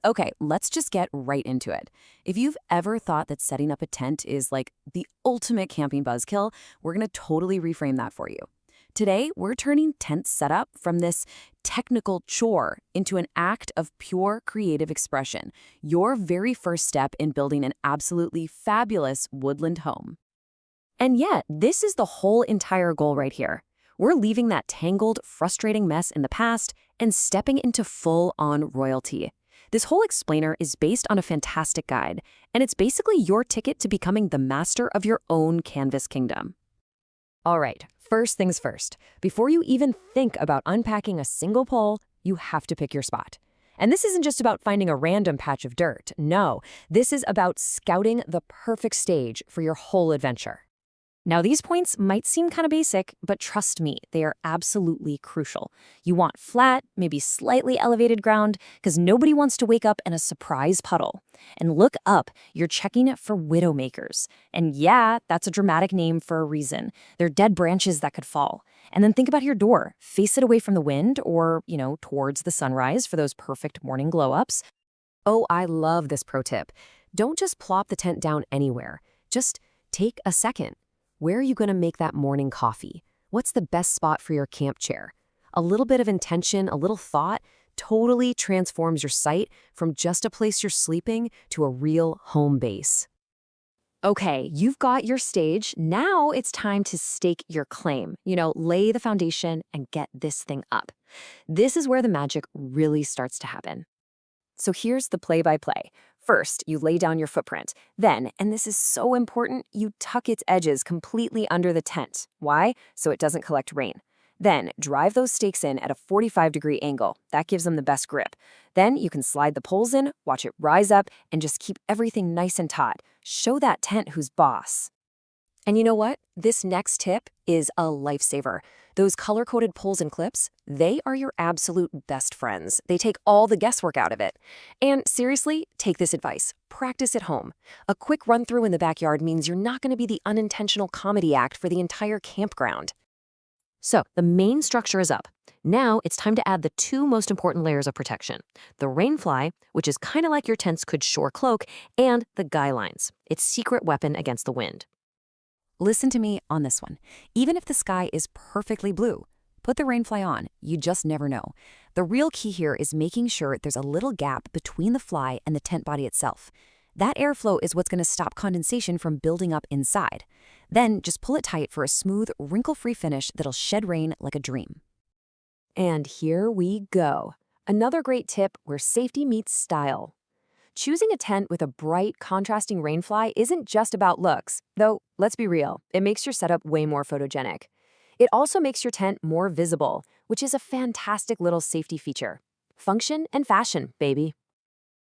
Okay, let's just get right into it. If you've ever thought that setting up a tent is like the ultimate camping buzzkill, we're going to totally reframe that for you. Today, we're turning tent setup from this technical chore into an act of pure creative expression, your very first step in building an absolutely fabulous woodland home. And yet, this is the whole entire goal right here. We're leaving that tangled, frustrating mess in the past and stepping into full-on royalty. This whole explainer is based on a fantastic guide, and it's basically your ticket to becoming the master of your own canvas kingdom. All right, first things first. Before you even think about unpacking a single pole, you have to pick your spot. And this isn't just about finding a random patch of dirt. No, this is about scouting the perfect stage for your whole adventure. Now, these points might seem kind of basic, but trust me, they are absolutely crucial. You want flat, maybe slightly elevated ground, because nobody wants to wake up in a surprise puddle. And look up, you're checking it for widowmakers. And yeah, that's a dramatic name for a reason. They're dead branches that could fall. And then think about your door. Face it away from the wind or, towards the sunrise for those perfect morning glow-ups. Oh, I love this pro tip. Don't just plop the tent down anywhere. Just take a second. Where are you going to make that morning coffee? What's the best spot for your camp chair? A little bit of intention, a little thought, totally transforms your site from just a place you're sleeping to a real home base. Okay, you've got your stage. Now it's time to stake your claim. Lay the foundation and get this thing up. This is where the magic really starts to happen. So here's the play-by-play. First, you lay down your footprint. Then, and this is so important, you tuck its edges completely under the tent. Why? So it doesn't collect rain. Then, drive those stakes in at a 45-degree angle. That gives them the best grip. Then, you can slide the poles in, watch it rise up, and just keep everything nice and taut. Show that tent who's boss. And you know what? This next tip is a lifesaver. Those color-coded poles and clips, they are your absolute best friends. They take all the guesswork out of it. And seriously, take this advice. Practice at home. A quick run-through in the backyard means you're not going to be the unintentional comedy act for the entire campground. So, the main structure is up. Now, it's time to add the two most important layers of protection. The rainfly, which is kind of like your tent's could shore cloak, and the guy lines, its secret weapon against the wind. Listen to me on this one. Even if the sky is perfectly blue, put the rainfly on. You just never know. The real key here is making sure there's a little gap between the fly and the tent body itself. That airflow is what's going to stop condensation from building up inside. Then just pull it tight for a smooth, wrinkle-free finish that'll shed rain like a dream. And here we go. Another great tip where safety meets style. Choosing a tent with a bright, contrasting rainfly isn't just about looks, though, let's be real, it makes your setup way more photogenic. It also makes your tent more visible, which is a fantastic little safety feature. Function and fashion, baby.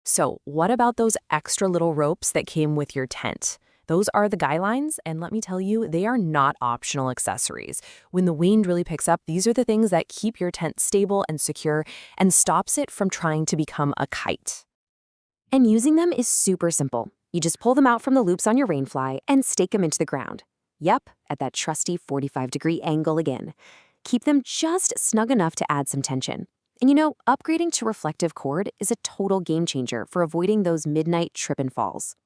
So, what about those extra little ropes that came with your tent? Those are the guy lines, and let me tell you, they are not optional accessories. When the wind really picks up, these are the things that keep your tent stable and secure and stops it from trying to become a kite. And using them is super simple. You just pull them out from the loops on your rainfly and stake them into the ground. Yep, at that trusty 45-degree angle again. Keep them just snug enough to add some tension. And upgrading to reflective cord is a total game changer for avoiding those midnight trip and falls.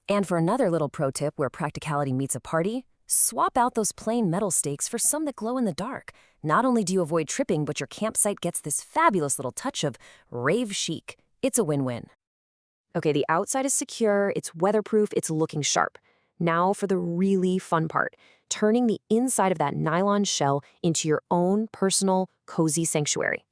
And for another little pro tip where practicality meets a party, swap out those plain metal stakes for some that glow in the dark. Not only do you avoid tripping, but your campsite gets this fabulous little touch of rave chic. It's a win-win. Okay, the outside is secure, it's weatherproof, it's looking sharp. Now for the really fun part, turning the inside of that nylon shell into your own personal, cozy sanctuary.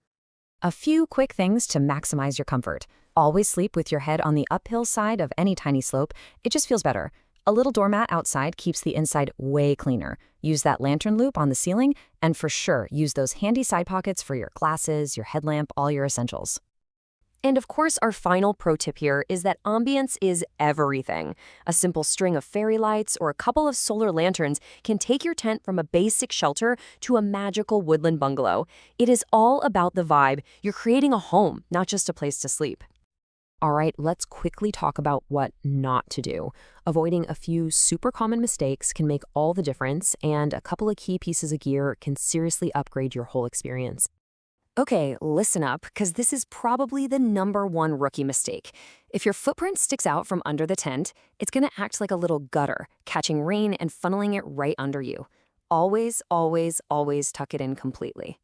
A few quick things to maximize your comfort. Always sleep with your head on the uphill side of any tiny slope. It just feels better. A little doormat outside keeps the inside way cleaner. Use that lantern loop on the ceiling, and for sure, use those handy side pockets for your glasses, your headlamp, all your essentials. And of course, our final pro tip here is that ambience is everything. A simple string of fairy lights or a couple of solar lanterns can take your tent from a basic shelter to a magical woodland bungalow. It is all about the vibe. You're creating a home, not just a place to sleep. All right, let's quickly talk about what not to do. Avoiding a few super common mistakes can make all the difference, and a couple of key pieces of gear can seriously upgrade your whole experience. Okay, listen up, because this is probably the #1 rookie mistake. If your footprint sticks out from under the tent, it's going to act like a little gutter, catching rain and funneling it right under you. Always, always, always tuck it in completely.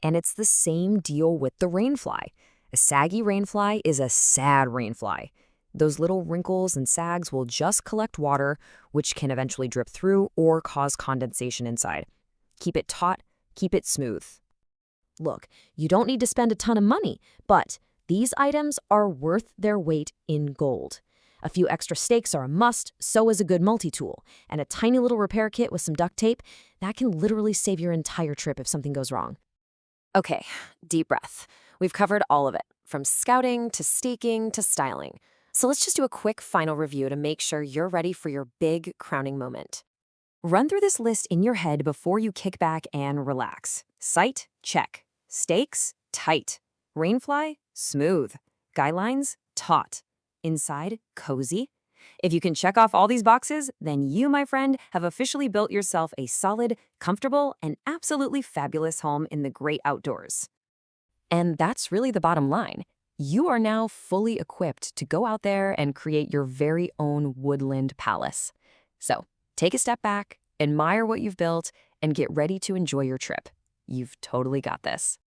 And it's the same deal with the rainfly. A saggy rainfly is a sad rainfly. Those little wrinkles and sags will just collect water, which can eventually drip through or cause condensation inside. Keep it taut, keep it smooth. Look, you don't need to spend a ton of money, but these items are worth their weight in gold. A few extra stakes are a must, so is a good multi-tool, and a tiny little repair kit with some duct tape, that can literally save your entire trip if something goes wrong. Okay, deep breath. We've covered all of it, from scouting to staking to styling. So let's just do a quick final review to make sure you're ready for your big crowning moment. Run through this list in your head before you kick back and relax. Sight? Check. Stakes? Tight. Rainfly? Smooth. Guidelines? Taut. Inside? Cozy. If you can check off all these boxes, then you, my friend, have officially built yourself a solid, comfortable, and absolutely fabulous home in the great outdoors. And that's really the bottom line. You are now fully equipped to go out there and create your very own woodland palace. So, take a step back, admire what you've built, and get ready to enjoy your trip. You've totally got this.